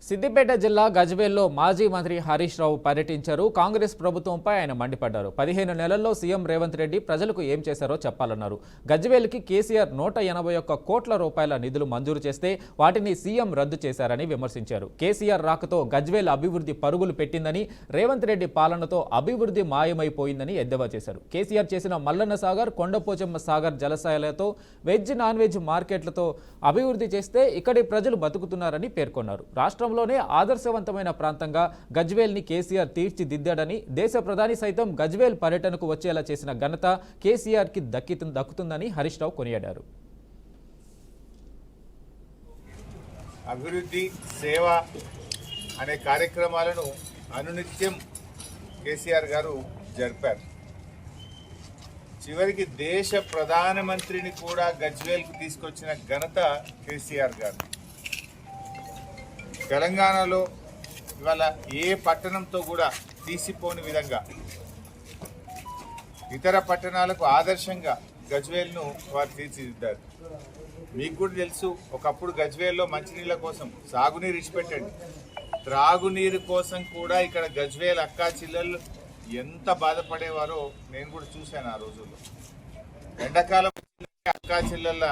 సిద్దిపేట జిల్లా గజ్వేల్లో మాజీ మంత్రి హరీష్ రావు పర్యటించారు. కాంగ్రెస్ ప్రభుత్వంపై ఆయన మండిపడ్డారు. 15 నెలల్లో సీఎం రేవంత్ రెడ్డి ప్రజలకు ఏం చేశారో చెప్పాలన్నారు. గజ్వేల్కి కేసీఆర్ 181 కోట్ల రూపాయల నిధులు మంజూరు చేస్తే వాటిని సీఎం రద్దు చేశారని విమర్శించారు. కేసీఆర్ రాకతో గజ్వేల్ అభివృద్ధి పరుగులు పెట్టిందని, రేవంత్ రెడ్డి పాలనతో అభివృద్ధి మాయమైపోయిందని ఎద్దేవా చేశారు. కేసీఆర్ చేసిన మల్లన్న సాగర్, కొండపోచమ్మ సాగర్ జలాశయాలతో వెజ్ నాన్ వెజ్ మార్కెట్లతో అభివృద్ధి చేస్తే ఇక్కడి ప్రజలు బతుకుతున్నారని పేర్కొన్నారు. రాష్ట్రంలోనే ఆదర్శవంతమైన ప్రాంతంగా గజ్వేల్ని కేసీఆర్ తీర్చిదిద్దాడని, దేశ ప్రధాని సైతం గజ్వేల్ పర్యటనకు వచ్చేలా చేసిన ఘనత కేసీఆర్కి దక్కుతుందని హరీష్ రావు కొనియాడారు. అభివృద్ధి, సేవ అనే కార్యక్రమాలను అనునిత్యం కేసీఆర్ గారు జరిపారు. చివరికి దేశ ప్రధానమంత్రిని కూడా గజ్వేల్కు తీసుకొచ్చిన ఘనత కేసీఆర్ గారు. తెలంగాణలో ఇవాళ ఏ పట్టణంతో కూడా తీసిపోని విధంగా ఇతర పట్టణాలకు ఆదర్శంగా గజ్వేల్ను వారు తీర్చిదిద్దారు. మీకు కూడా తెలుసు, ఒకప్పుడు గజ్వేల్లో మంచినీళ్ళ కోసం సాగునీరు ఇచ్చిపెట్టండి, త్రాగునీరు కోసం కూడా ఇక్కడ గజ్వేల్ అక్కా చెల్లెళ్ళు ఎంత బాధపడేవారో నేను కూడా చూశాను. ఆ రోజుల్లో ఎండాకాలం అక్కా చెల్లెళ్ళ